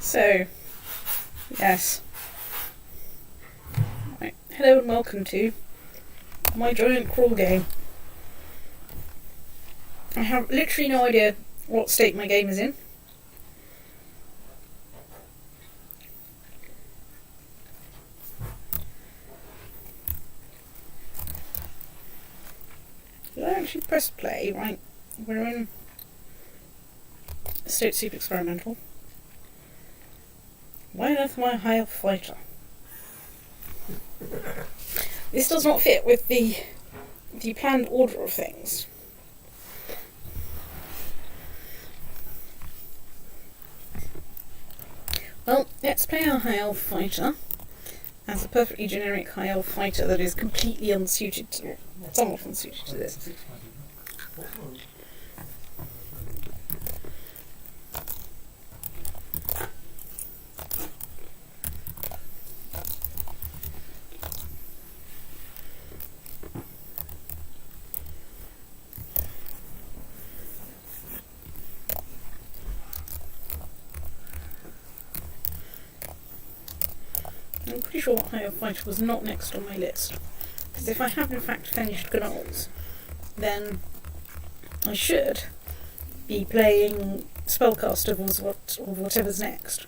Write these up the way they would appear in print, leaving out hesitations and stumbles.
So, yes. Right. Hello and welcome to my giant crawl game. I have literally no idea what state my game is in. Did I actually press play? Right, we're in State Super Experimental. Why on earth am I a high elf fighter? This does not fit with the planned order of things. Well, let's play our high elf fighter as a perfectly generic high elf fighter that is completely unsuited to, somewhat unsuited to this. I'm pretty sure High Elf Fighter was not next on my list, because if I have in fact finished Gnolls, then I should be playing Spellcaster or whatever's next.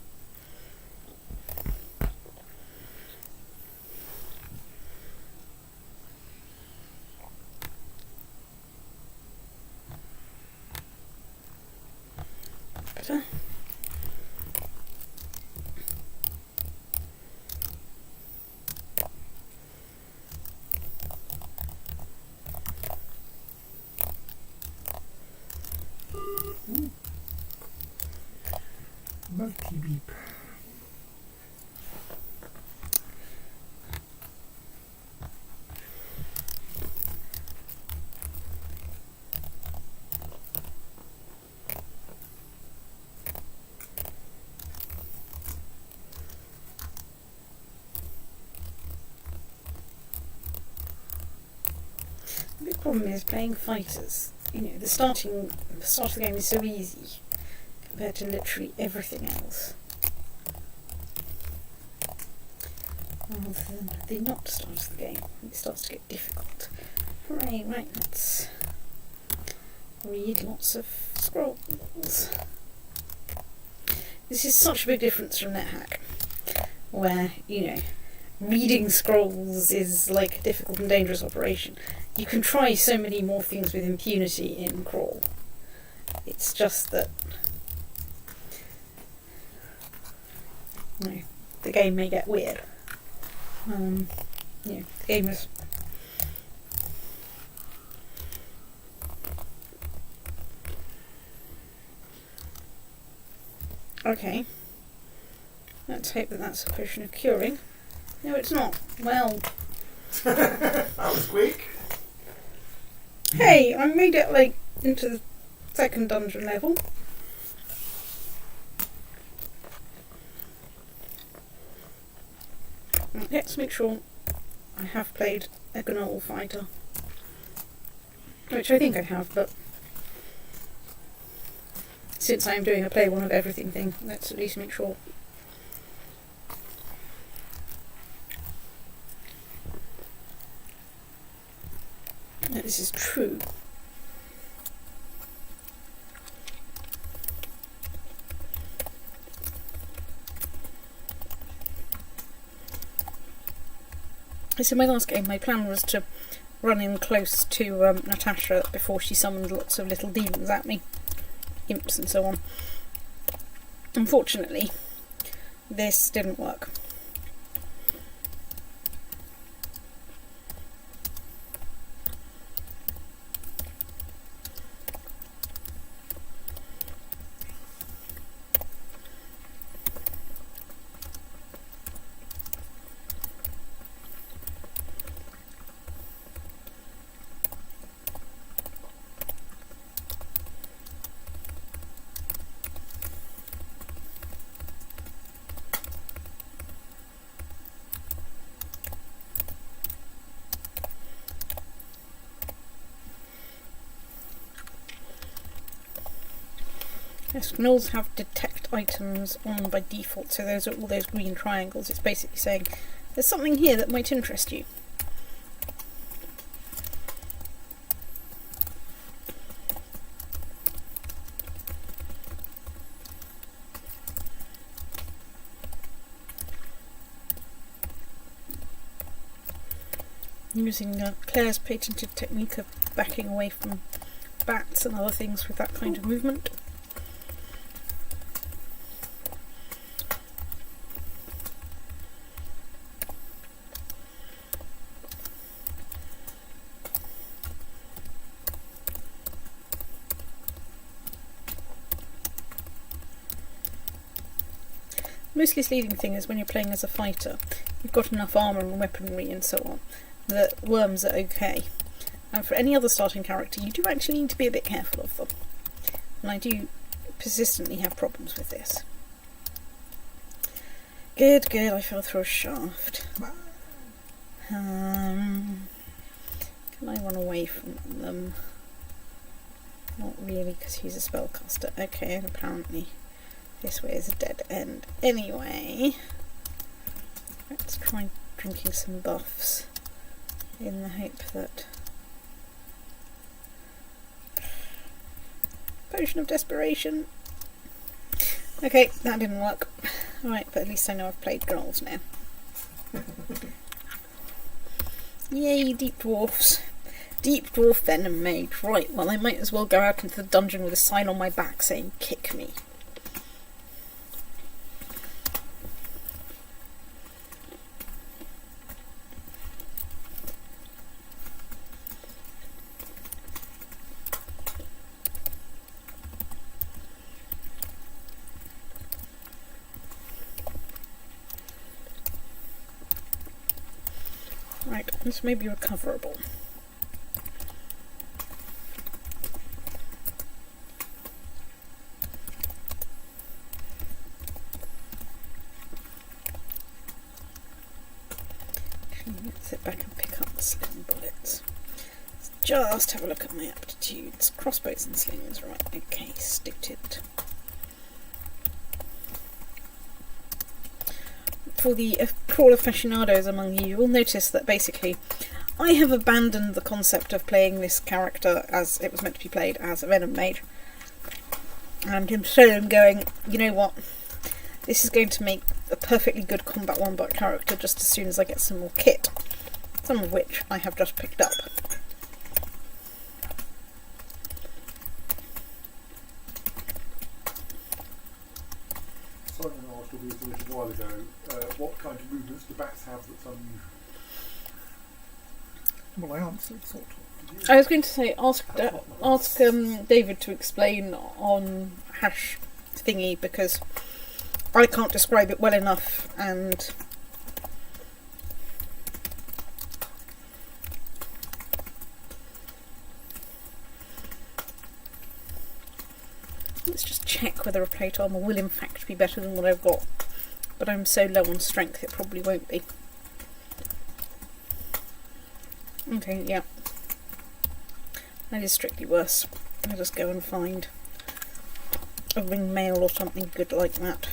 Better. Multi-beep. The big problem is playing fighters. You know, the start of the game is so easy compared to literally everything else. Rather than the not start of the game, it starts to get difficult. Hooray, right, let's read lots of scrolls. This is such a big difference from NetHack, where, you know, reading scrolls is like a difficult and dangerous operation. You can try so many more things with impunity in Crawl. It's just that the game may get weird. The game is okay. Let's hope that that's a potion of curing. No, it's not. Well, That was quick. hey, I made it like into the second dungeon level. Let's make sure I have played a Gnoll fighter, which I think I have, but since I am doing a play one of everything thing, let's at least make sure. That this is true. So my last game, my plan was to run in close to Natasha before she summoned lots of little demons at me, imps and so on. Unfortunately, this didn't work. Yes, gnolls have detect items on by default, so those are all those green triangles. It's basically saying there's something here that might interest you. Using Claire's patented technique of backing away from bats and other things with that kind of movement. Most misleading thing is when you're playing as a fighter, you've got enough armour and weaponry and so on, that worms are okay. And for any other starting character, you do actually need to be a bit careful of them. And I do persistently have problems with this. Good, I fell through a shaft. Can I run away from them? Not really, because he's a spellcaster. Okay, and apparently this way is a dead end. Anyway, let's try drinking some buffs in the hope that... Potion of Desperation. Okay, that didn't work. Alright, but at least I know I've played gnolls now. Yay, deep dwarfs. Deep dwarf venom mage. Right, well I might as well go out into the dungeon with a sign on my back saying, kick me. Right, this may be recoverable. Let's sit back and pick up the sling bullets. Let's just have a look at my aptitudes. Crossbows and slings, right, okay, stick-it. For the crawl aficionados among you, will notice that basically I have abandoned the concept of playing this character as it was meant to be played as a Venom Mage. And instead I'm going, you know what, this is going to make a perfectly good combat wombat character just as soon as I get some more kit. Some of which I have just picked up. Simon asked all this a little while ago, what kind of movements do bats have that's unusual? Well, I answered, sort of. I was going to say, ask David to explain on hash thingy, because I can't describe it well enough, and let's just check whether a plate armour will in fact be better than what I've got, but I'm so low on strength it probably won't be. Okay, yeah. That is strictly worse. I'll just go and find a ring mail or something good like that.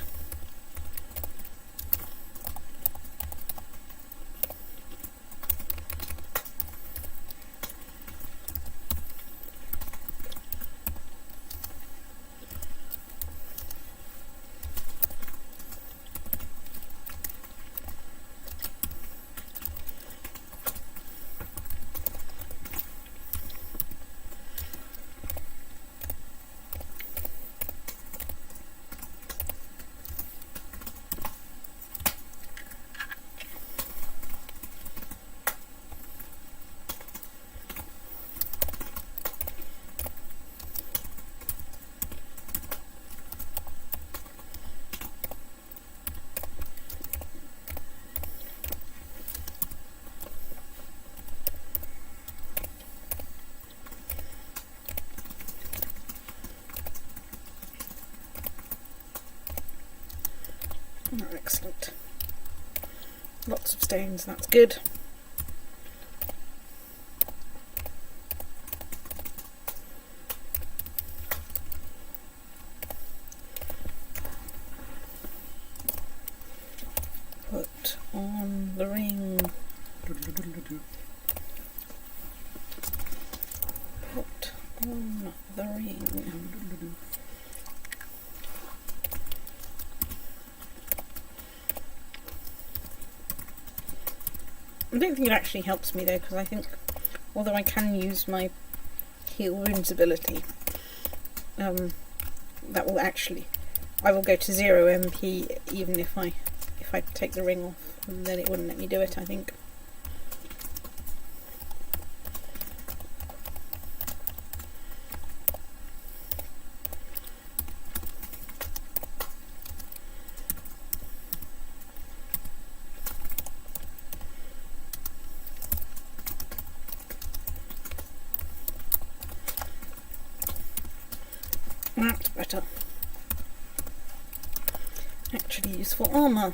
Oh, excellent. Lots of stones, that's good. on the ring. Put on the ring. I don't think it actually helps me though, because I think, although I can use my heal wounds ability, that will actually, I will go to 0 MP even if I take the ring off, and then it wouldn't let me do it, I think. That's better. Actually useful armour.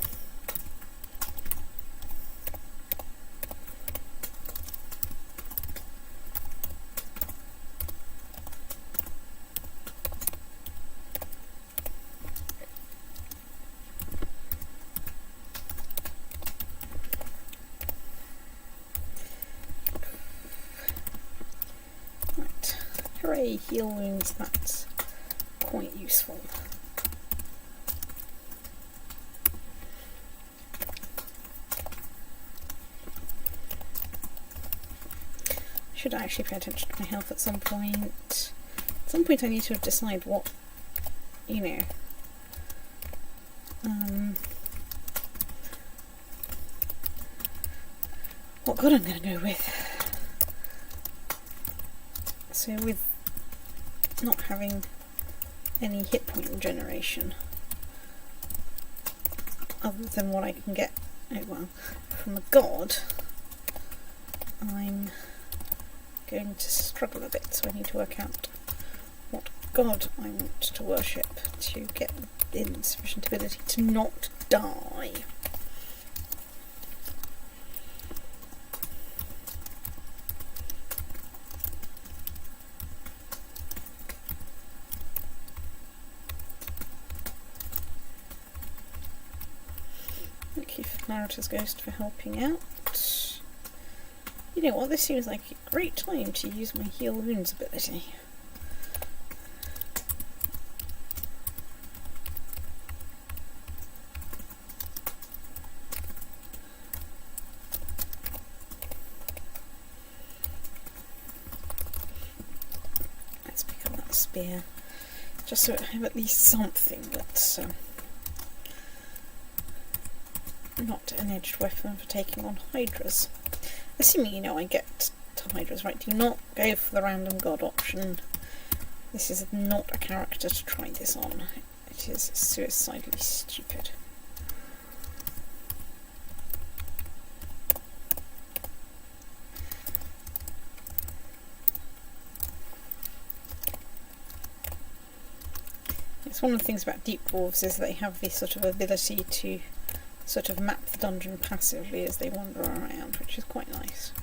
Right. Hooray, heal wounds, that's quite useful. Should actually pay attention to my health at some point. At some point I need to decide what, you know, what god I'm going to go with. So with not having any hit point regeneration other than what I can get, oh well, from a god, I'm going to struggle a bit, so I need to work out what god I want to worship to get in sufficient ability to not die. Thank you for Narrator's Ghost for helping out. You know what, this seems like a great time to use my heal wounds ability. Let's pick up that spear, just so I have at least something that's not an edged weapon for taking on hydras. Assuming you know I get to hydras, right? Do not go for the random god option. This is not a character to try this on. It is suicidally stupid. It's one of the things about Deep Dwarves is they have this sort of ability to sort of map the dungeon passively as they wander around, which is quite nice.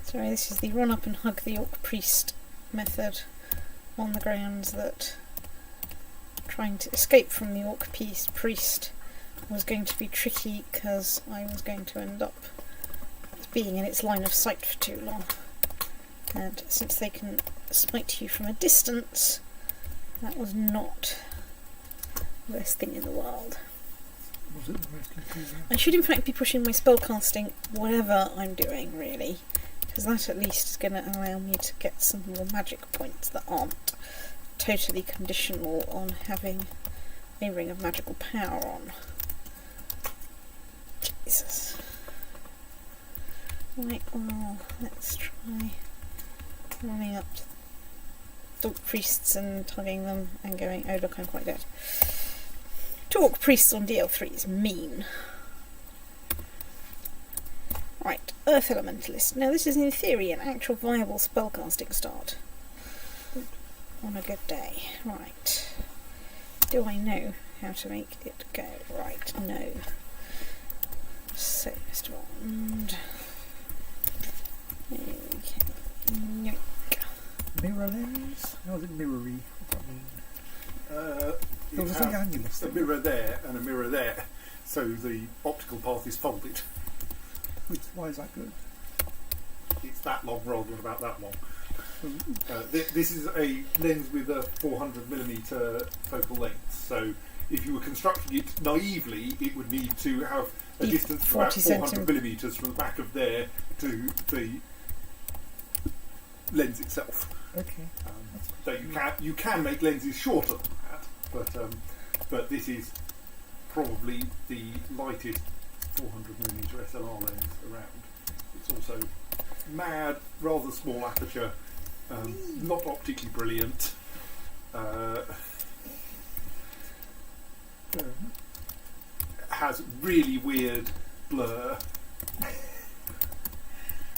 Sorry, this is the run up and hug the Orc Priest method, on the grounds that trying to escape from the Orc Priest was going to be tricky because I was going to end up being in its line of sight for too long. And since they can smite you from a distance, that was not the best thing in the world. Was it the best thing? I should in fact be pushing my spellcasting whatever I'm doing, really, because that at least is going to allow me to get some more magic points that aren't totally conditional on having a ring of magical power on. Jesus. Right, well, let's try running up to Orc Priests and tugging them and going, oh look, I'm quite dead. Orc Priests on DL3 is mean. Right, Earth Elementalist. Now this is in theory an actual viable spellcasting start. On a good day. Right. Do I know how to make it go? Right, no. So, Mr. Bond. Okay. Yoink. Mirror lens? How is it mirrory? What does that mean? You There was a have annulus a thing. mirror there and a mirror there, so the optical path is folded. Why is that good? It's that long rather than about that long. Oh, This is a lens with a 400mm focal length, so if you were constructing it naively, it would need to have a Be distance of about 40 400mm from the back of there to the lens itself. okay. So you can make lenses shorter than that, but this is probably the lightest 400mm SLR lens around. It's also mad, rather small aperture, not optically brilliant. Has really weird blur,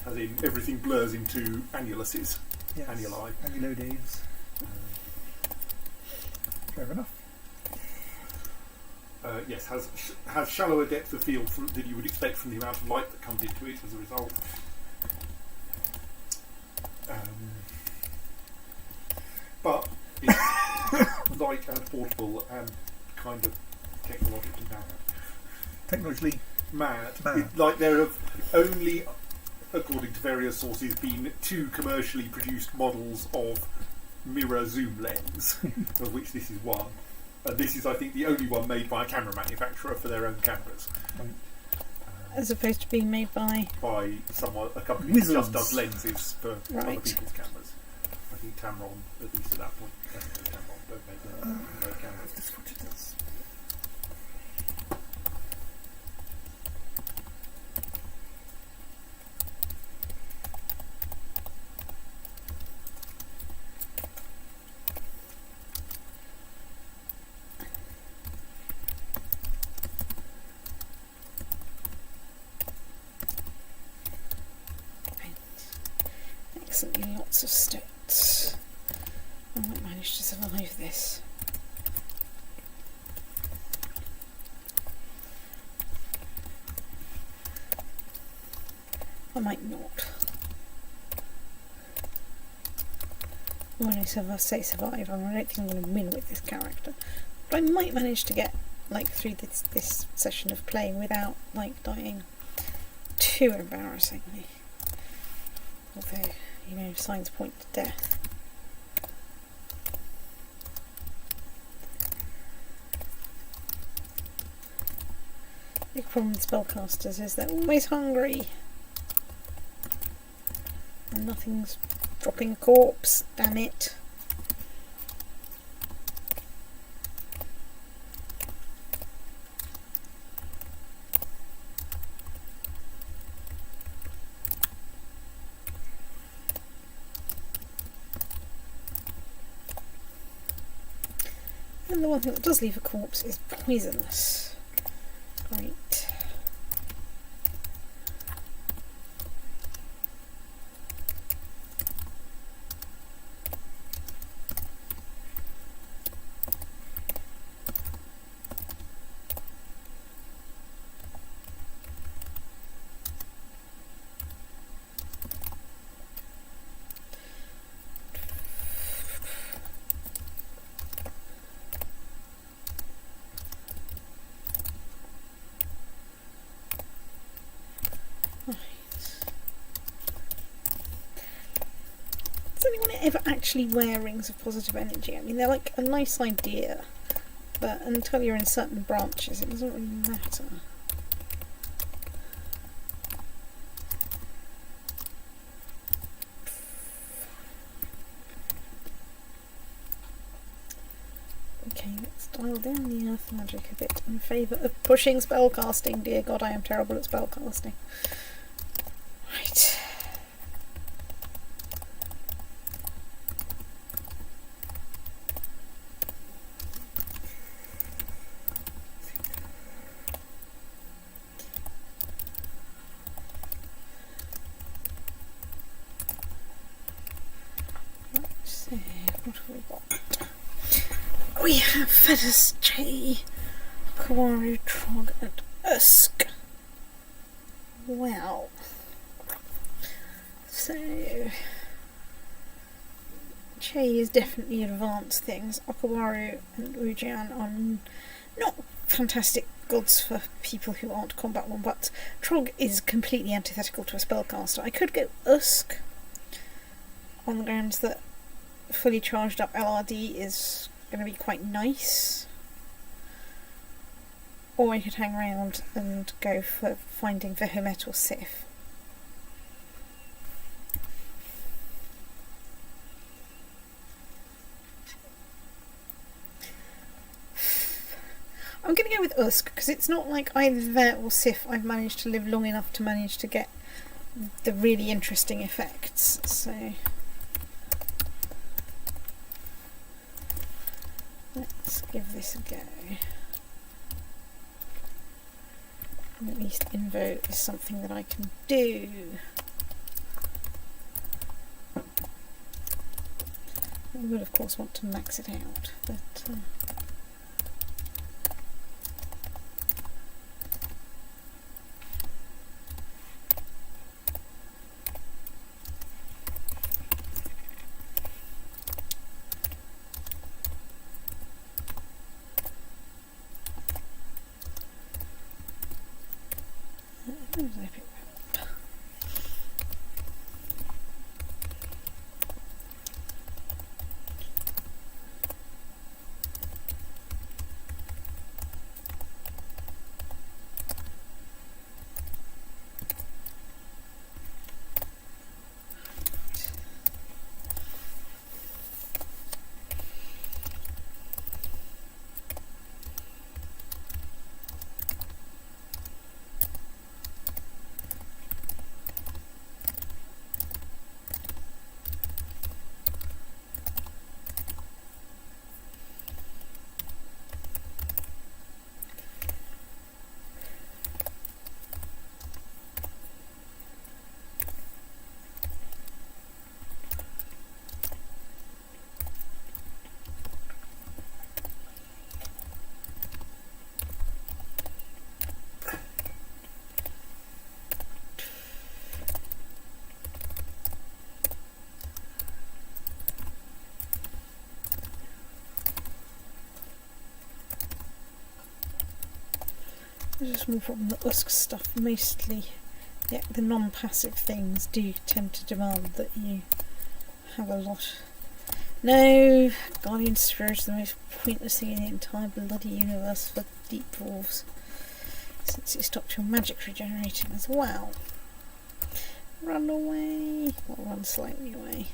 as in everything blurs into annuluses. Yes. Annuli. Annulodes. Fair enough. Yes, has shallower depth of field than you would expect from the amount of light that comes into it as a result. But it's light and portable and kind of technologically mad. Technologically Mad. Mad. Like there have only, according to various sources, been 2 commercially produced models of mirror zoom lens, of which this is one. And this is, I think, the only one made by a camera manufacturer for their own cameras. As opposed to being made by... By a company Wizards. that just does lenses for other Right. people's cameras. I think Tamron, at least at that point, definitely Tamron don't make their own cameras. That's what it does. Excellent, lots of stoats. I might manage to survive this. I might not. When I say survive, I don't think I'm going to win with this character. But I might manage to get through this session of playing without dying too embarrassingly. Although, signs point to death. The big problem with spellcasters is they're always hungry. And nothing's dropping a corpse, damn it. And the one thing that does leave a corpse is poisonous. Great. Does anyone ever actually wear rings of positive energy? I mean, they're a nice idea, but until you're in certain branches, it doesn't really matter. Okay, let's dial down the earth magic a bit in favour of pushing spellcasting. Dear God, I am terrible at spellcasting. Right. So, what have we got? we have Fedus, Jay, Kawaru, Trog, and Usk. Wow. So Che is definitely advanced things. Okawaru and Ujian are not fantastic gods for people who aren't combat one, but Trog is completely antithetical to a spellcaster. I could go Usk on the grounds that fully charged up LRD is going to be quite nice. Or I could hang around and go for finding Vehemet or Sif. I'm going to go with Usk because it's not like either Ver or Sif I've managed to live long enough to manage to get the really interesting effects. So let's give this a go. And at least Invo is something that I can do. I would of course want to max it out, but where did I pick that up? There's a small problem that Usk stuff mostly, yeah, the non-passive things do tend to demand that you have a lot. No, Guardian Spirit is the most pointless thing in the entire bloody universe for deep dwarves, since you stopped your magic regenerating as well. Run away! Well, run slightly away.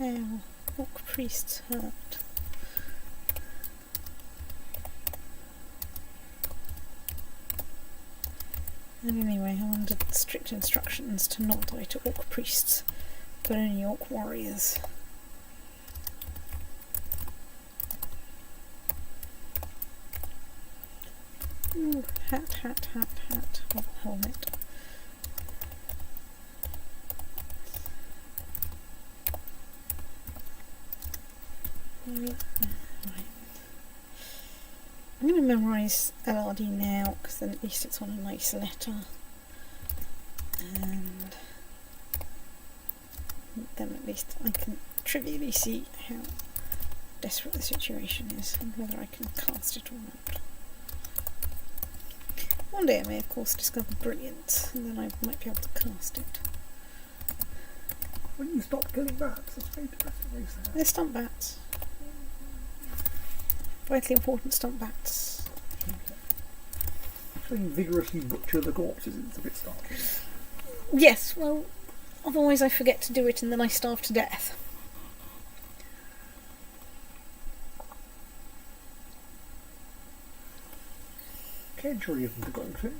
Ow, Orc Priest's hurt. And anyway, I'm under strict instructions to not die to Orc Priests, but only Orc Warriors. Ooh, hat, oh, helmet. Right. I'm going to memorise LRD now because then at least it's on a nice letter, and then at least I can trivially see how desperate the situation is and whether I can cast it or not. One day I may of course discover brilliance and then I might be able to cast it. When you stop killing bats, that's very depressing. They're stump bats. Vitally important stump bats. So you vigorously butcher the corpses, it's a bit startling. Yes, well, otherwise I forget to do it and then I starve to death. Kedgeree isn't a goldfinch.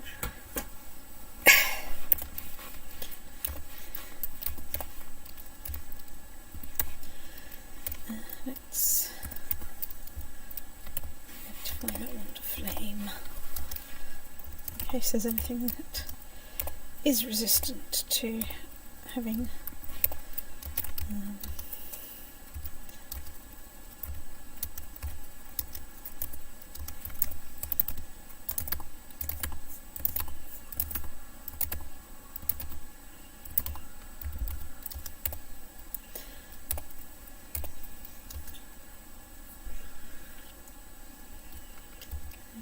case there's anything that is resistant to having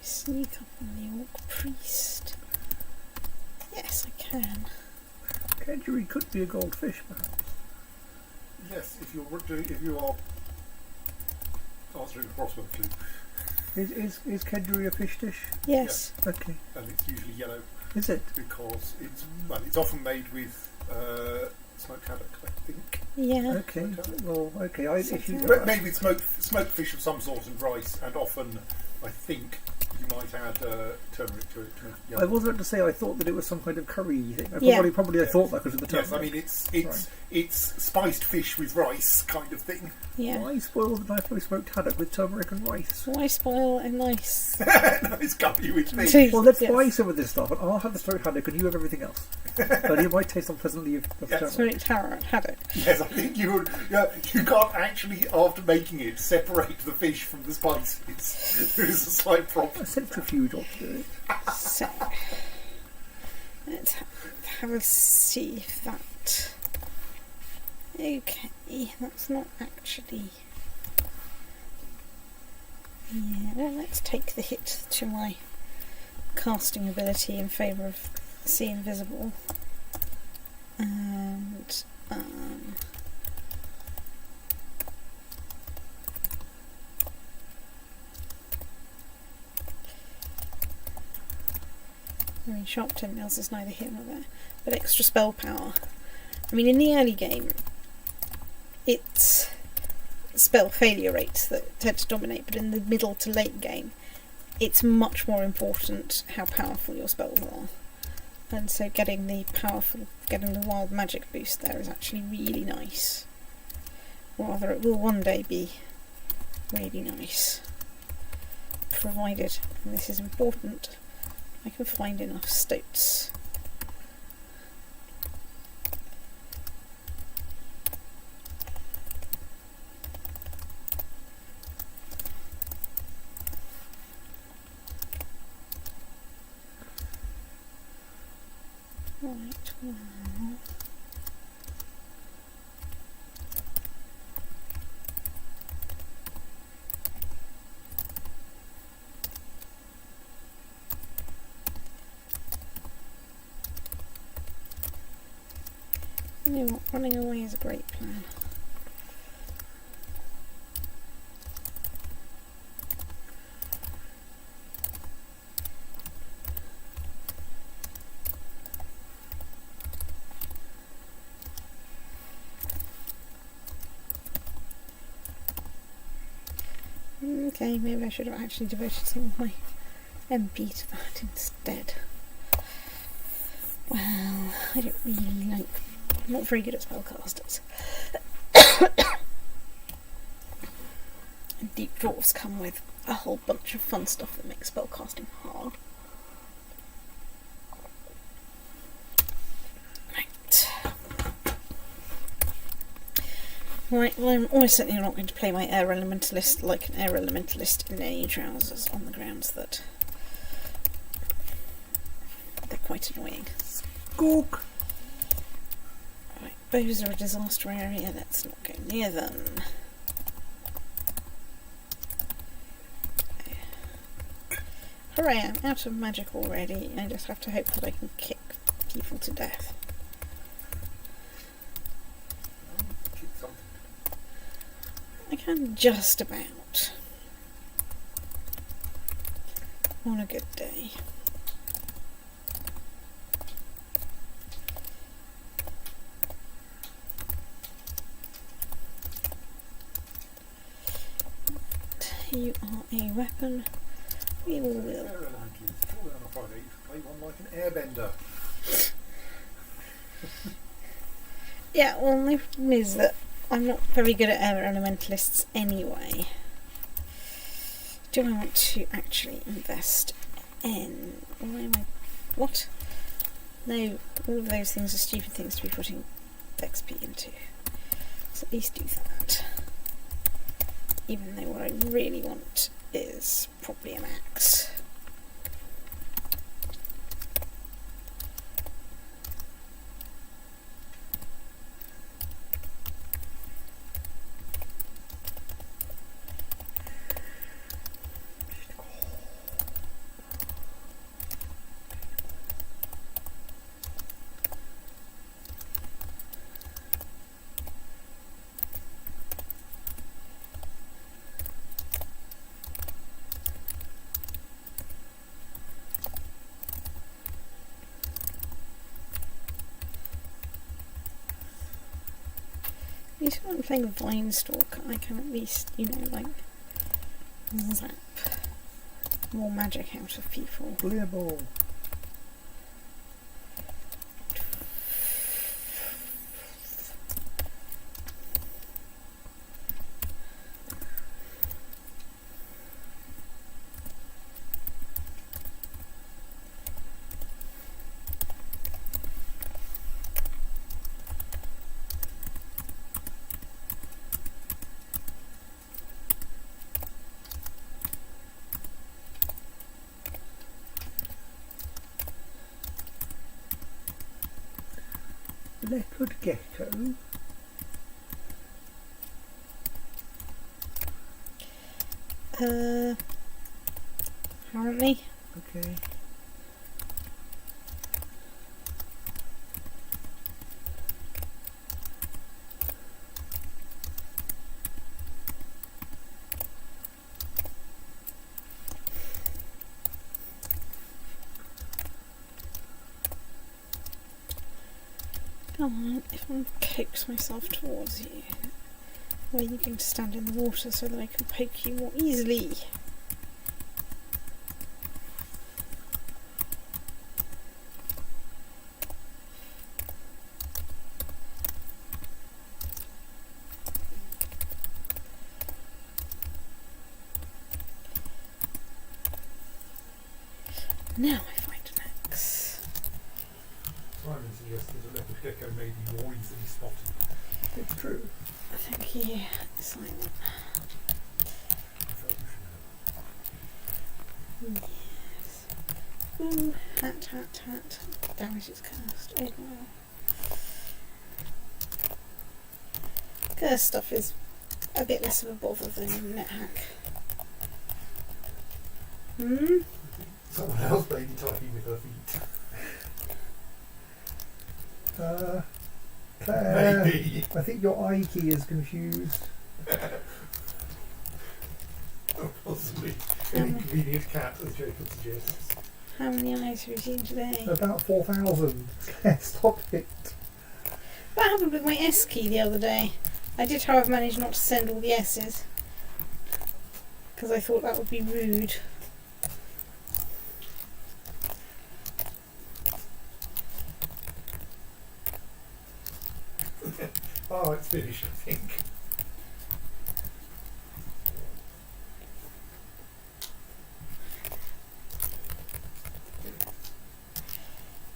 sneak up on the Orc Priest. Yes, I can. Kedgeree could be a goldfish, perhaps. Yes, if you are answering a crossword clue, Is Kedgeree a fish dish? Yes. Okay. and it's usually yellow Is it? because it's often made with smoked haddock, I think. Yeah. Okay. Well, okay. If you But maybe smoked fish of some sort and rice, and often I think you might add turmeric to it to make it yellow. I was about to say I thought that it was some kind of curry thing. Yeah. Probably I thought that because of the turmeric. Yes, I mean it's spiced fish with rice kind of thing. Yeah. Why spoil the nicely smoked haddock with turmeric and rice? Why spoil a nice Nice curry with me. tea? Well, let's Yes. buy some of this stuff, and I'll have the smoked haddock, and you have everything else. But it might taste unpleasantly of Yes. turmeric. Smoked haddock. Yes, I think you would. Yeah, you can't actually, after making it, separate the fish from the spices. There is a slight problem. A centrifuge ought to do it. So, let's have a see if that. Okay, that's not actually. Yeah, well, let's take the hit to my casting ability in favour of See Invisible. And. I mean, sharp 10 mils is neither here nor there, but extra spell power. I mean, in the early game, it's spell failure rates that tend to dominate, but in the middle to late game, it's much more important how powerful your spells are. And so getting the wild magic boost there is actually really nice. Or rather, it will one day be really nice. Provided, and this is important, I can find enough stoats. Right, well. You know what, running away is a great plan. Okay, maybe I should have actually devoted some of my MP to that instead. Well, I don't really like. I'm not very good at spellcasters. And deep dwarfs come with a whole bunch of fun stuff that makes spellcasting hard. Right, well, I'm almost certainly not going to play my Air Elementalist like an Air Elementalist in any trousers on the grounds that they're quite annoying. Squawk! Right, bows are a disaster area, let's not go near them. Hooray, I'm out of magic already. I just have to hope that I can kick people to death. I can just about. On a good day. You are a weapon. We all will. Surely on a Friday you should play one like an airbender. Yeah, well, the problem is that I'm not very good at Air Elementalists anyway. Do I want to actually invest in... Why am I What? No, all of those things are stupid things to be putting XP into. So at least do that. Even though what I really want is probably an axe. At least when I'm playing Vinestalk, I can at least, like, zap more magic out of people. Blibble. Leopard gecko. Apparently. Okay. Come on, if I coax myself towards you, where you can stand in the water so that I can poke you more easily. Now I find an axe. Simon suggested a leopard gecko may be more easily spotted. It's true. Thank you, Simon. I felt you should know. Yes. Ooh, hat. Damn it, it's cursed. Oh no. Cursed stuff is a bit less of a bother than NetHack. Someone else may be typing with her feet. Claire, Maybe. I think your I key is confused. Or possibly an inconvenient cat, as Jacob suggests. How many eyes have you seen today? About 4,000. Claire, stop it. That happened with my S key the other day. I did, however, manage not to send all the S's. Because I thought that would be rude. Oh, it's finished, I think.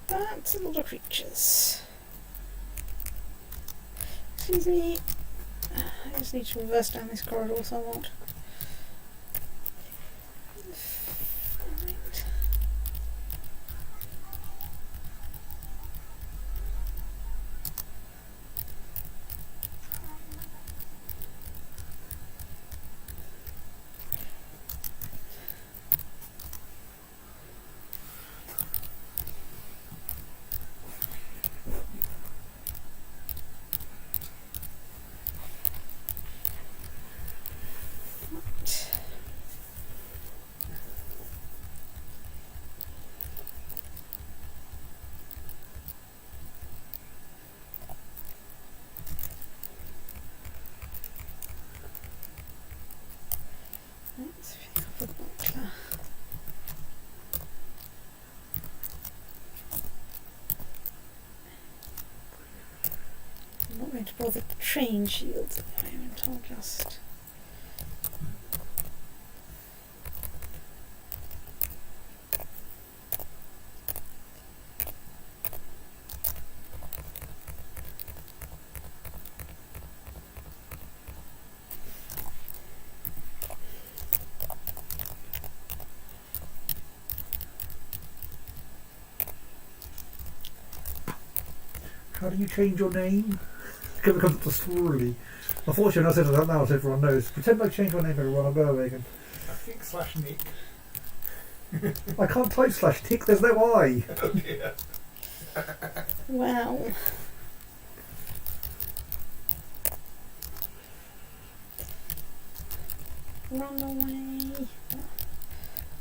That's a lot of creatures. Excuse me. I just need to reverse down this corridor somewhat. Right. Let's pick up a buckler. I'm not going to bother to train shields at the moment, I'll just... How do you change your name? It becomes swirly. Unfortunately, I said it out loud so everyone knows. Pretend I change my name everyone, I'll go away again. I think /Nick. I can't type /tick, there's no I. Oh dear. Wow. Run away.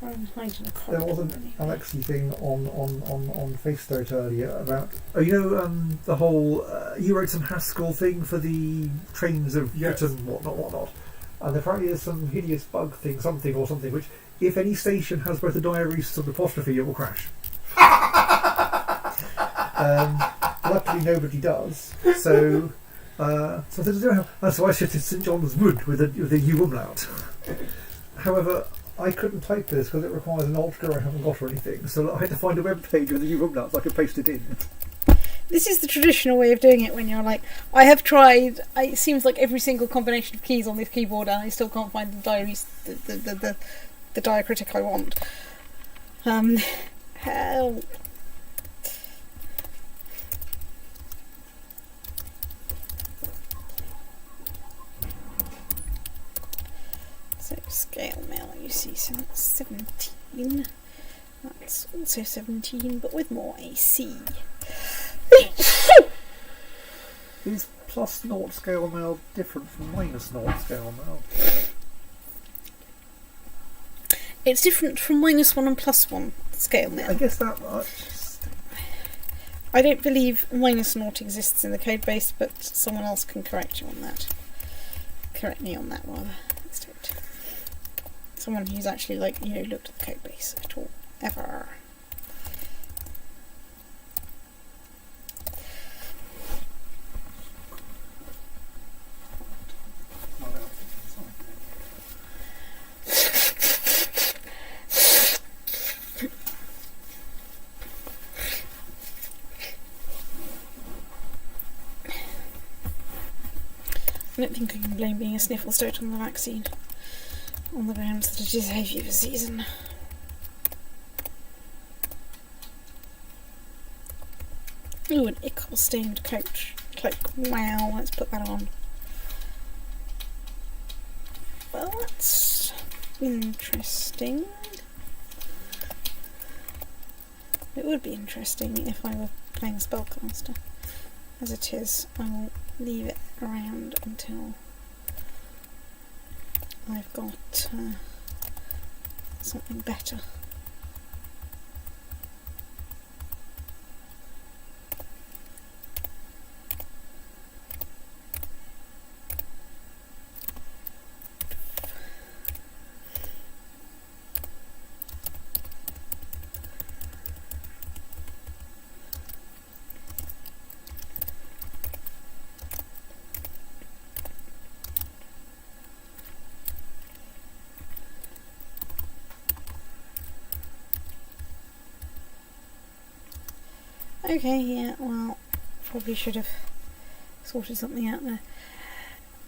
Run and hide in a corridor. There was an Alexi thing on FaceTote earlier about, the whole, you wrote some Haskell thing for the trains of Yes. Britain, whatnot. And apparently there's some hideous bug thing, something, which if any station has both a diaresis and apostrophe, it will crash. Luckily nobody does, so so I shifted St John's Wood with a U umlaut. However, I couldn't type this because it requires an alt I haven't got or anything, so I had to find a web page with a U umlaut so I could paste it in. This is the traditional way of doing it when you're like, I have tried, it seems like every single combination of keys on this keyboard and I still can't find the diacritic I want. Help. So scale mail, you see, so that's 17. That's also 17, but with more AC. Is plus naught scale mail different from minus naught scale mail? It's different from -1 and +1 scale mail. I guess that much. I don't believe -0 exists in the code base, but someone else can correct you on that. Correct me on that, rather. Let's do it. Someone who's actually, looked at the code base at all, ever. I don't think I can blame being a sniffle stoat on the vaccine, on the grounds that it is hay fever season. Ooh, an ichor-stained cloak. Wow, let's put that on. Well, that's interesting. It would be interesting if I were playing Spellcaster. As it is, I will leave it around until I've got something better. Okay, yeah, well, probably should have sorted something out there.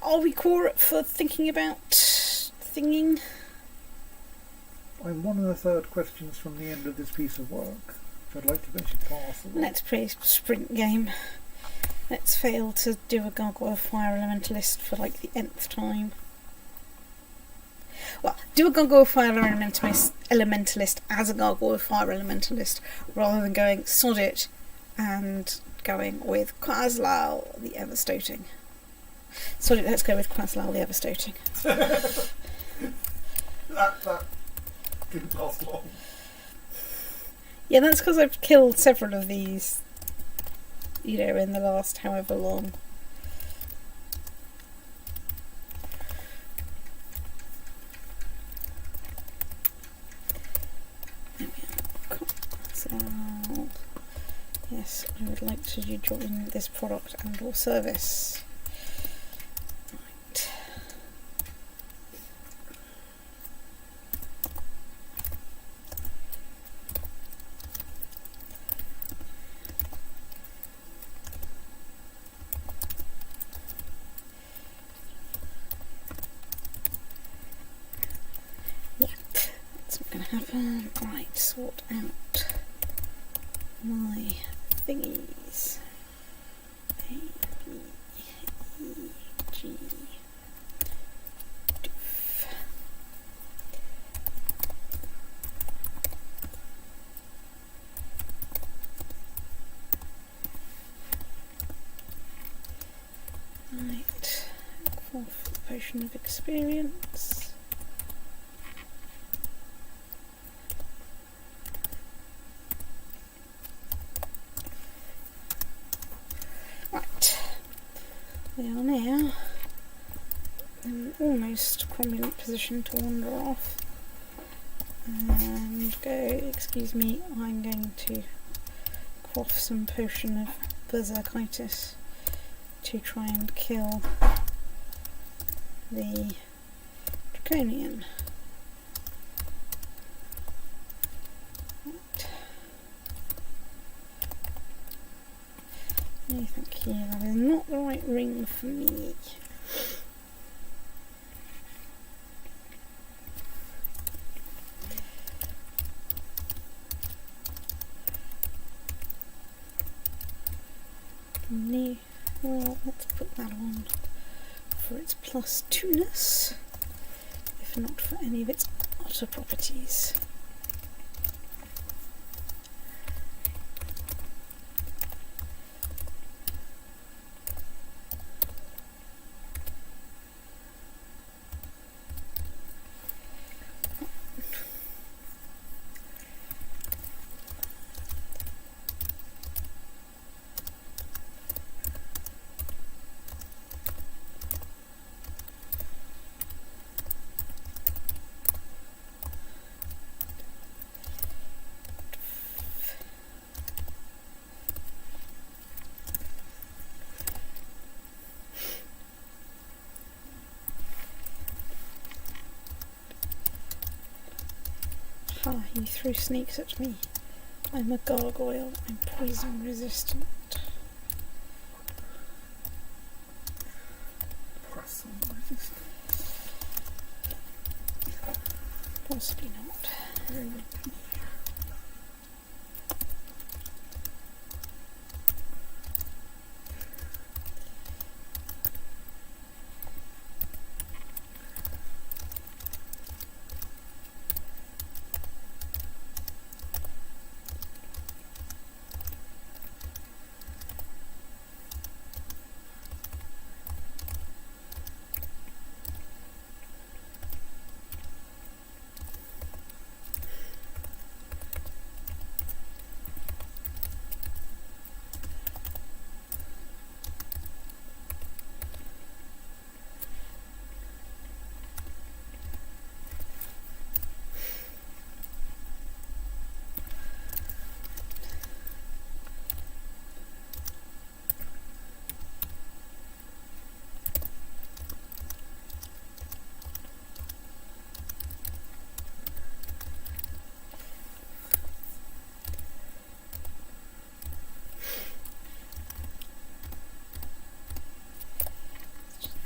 Are we core for thinking about thinging? I'm 1 1/3 questions from the end of this piece of work, which I'd like to finish it past. Let's play a sprint game. Let's fail to do a Gargoyle Fire Elementalist for like the nth time. Well, do a Gargoyle Fire Elementalist as a Gargoyle Fire Elementalist, rather than going sod it and going with Quaslal the Everstoating. Sod it, let's go with Quaslal the Everstoating. That didn't last long. Yeah, that's because I've killed several of these, in the last however long. So, yes, I would like to join this product and or service. Right. Yeah, that's not going to happen. Right, sort out my thingies. G. Right, fourth potion of experience. Right, we are now in an almost cromulent position to wander off and go, excuse me, I'm going to quaff some potion of berserkitis to try and kill the draconian. Right. No, thank you, that is not the right ring for me. No. Well, let's put that on for its plus 2-ness, if not for any of its other properties. Ah, you threw snakes at me. I'm a gargoyle. I'm poison resistant. Poison resistant. Possibly not.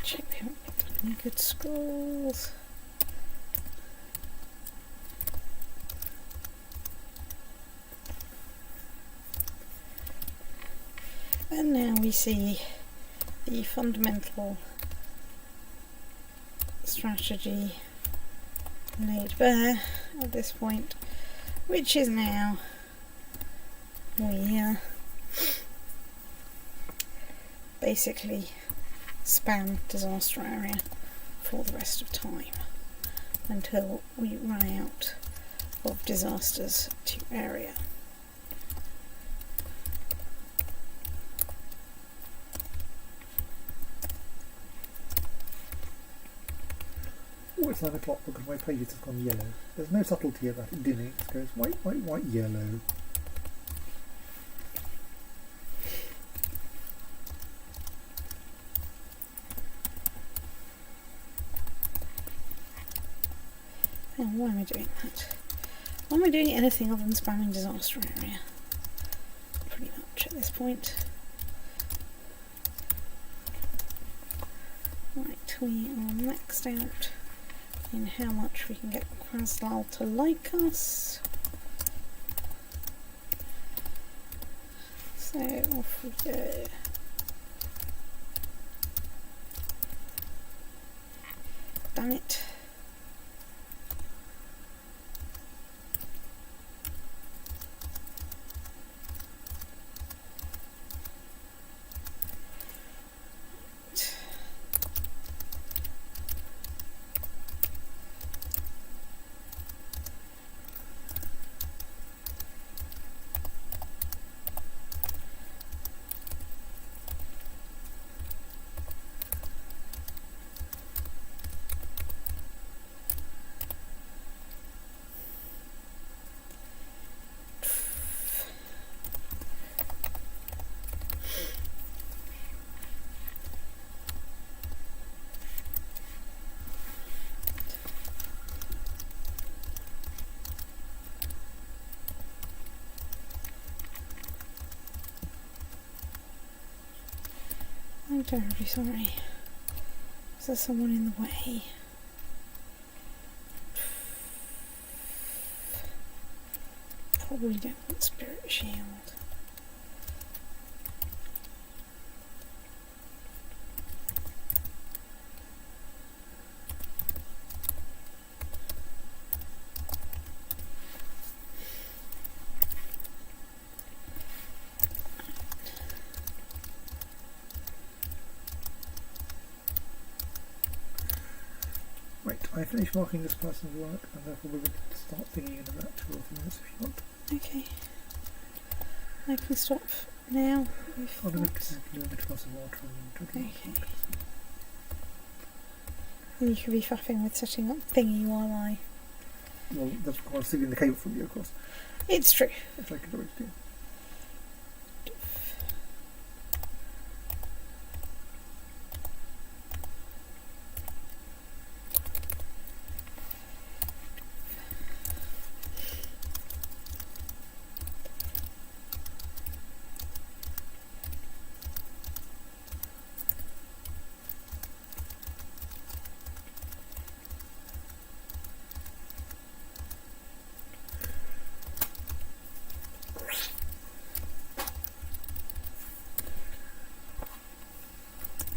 Check we haven't picked up any good scrolls. And now we see the fundamental strategy laid bare at this point, which is now we basically spam disaster area for the rest of time until we run out of disasters to area. Oh, it's 9 o'clock because my pages have gone yellow. There's no subtlety about it dimming. It goes white, white, white, yellow. And why am I doing that? Why am I doing anything other than spamming disaster area? Pretty much at this point. Right, we are maxed out in how much we can get Quaslal to like us. So off we go. Damn it. I'm terribly sorry. Is there someone in the way? Probably don't want spirit shield. Right, I finished marking this person's work, and therefore we're going to start thinking in about 2 or 3 minutes if you want. Okay. I can stop now. If I'm going that's- to do a glass of water and Okay. You could be faffing with setting up thingy while I... Well, that requires stealing the cable from you, of course, It's true. which I could already do.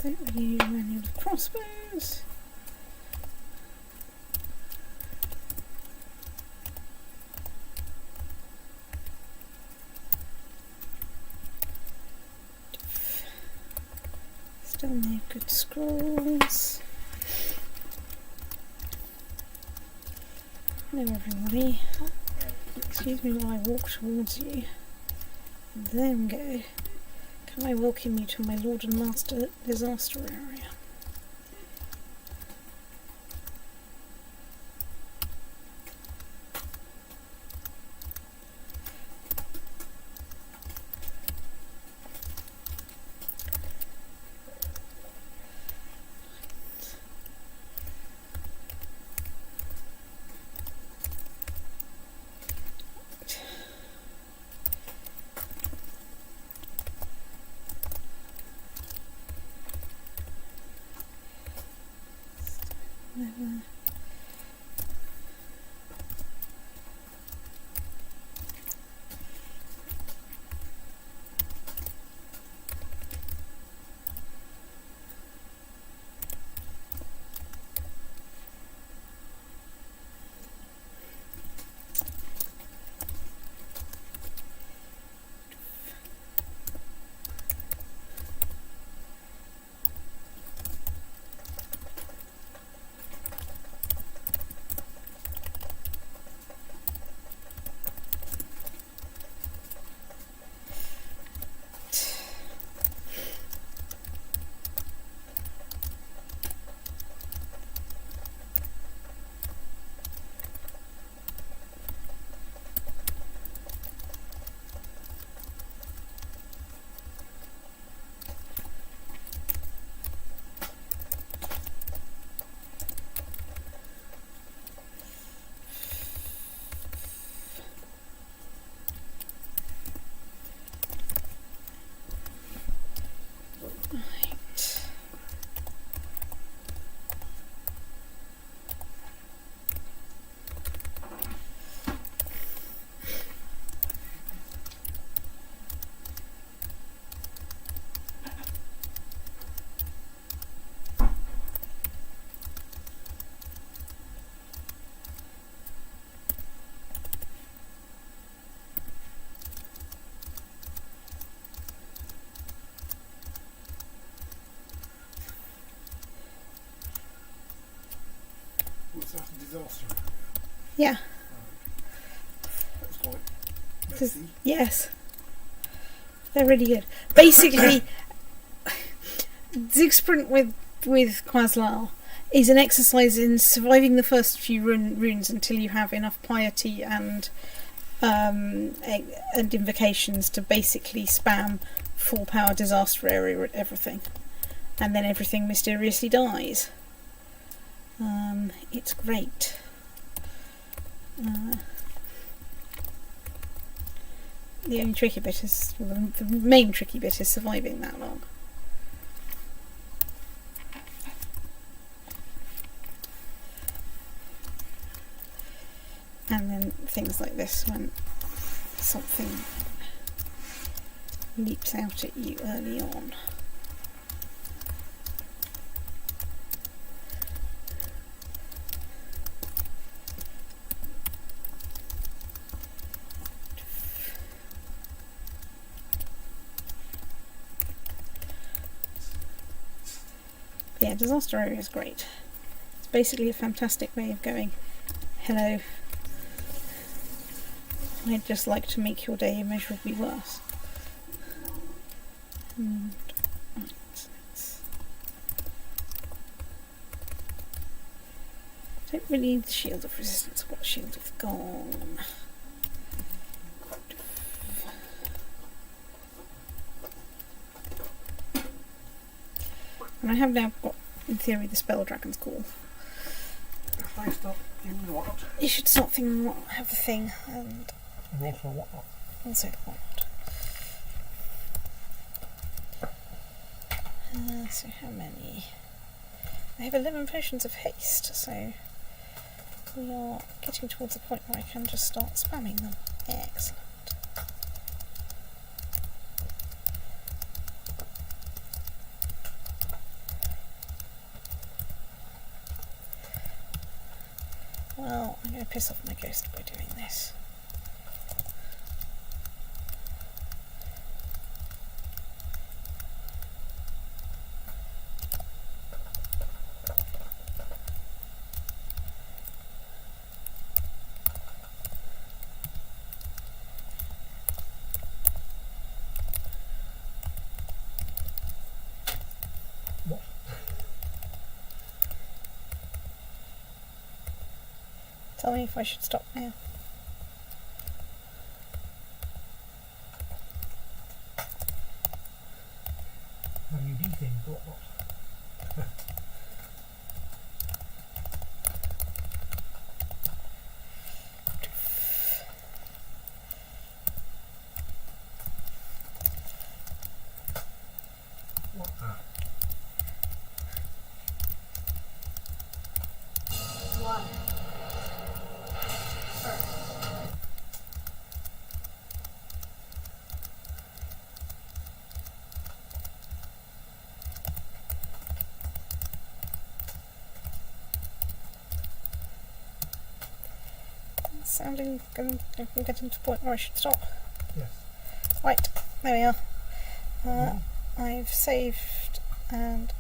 Don't really need a manual of crossbows. Still no good scrolls. Hello everybody. Excuse me while I walk towards you. Then go. Can I welcome you to my Lord and Master disaster area? Never. Is that a disaster? Yeah. That was quite This- messy. Yes. They're really good. Basically, Zig Sprint with Quaslal is an exercise in surviving the first few runes until you have enough piety and invocations to basically spam full power disaster area at everything, and then everything mysteriously dies. It's great. The only tricky bit is, well, the main tricky bit is surviving that long. And then things like this, when something leaps out at you early on. Yeah, disaster area is great. It's basically a fantastic way of going, hello, I'd just like to make your day immeasurably worse. And, right, don't really need the Shield of Resistance. I've got Shield of Gone. And I have now got, in theory, the spell Dragon's Call. If I stop thinking what? You should stop thinking what have the thing and And also what? also the what. So how many? I have 11 potions of haste, so we are getting towards the point where I can just start spamming them. Excellent. Well, I'm going to piss off my ghost by doing this. What? Tell me if I should stop now. Have you dethinned or what? What? One. Sounding, I'm getting to the point where I should stop. Yes. Right, there we are. I've saved and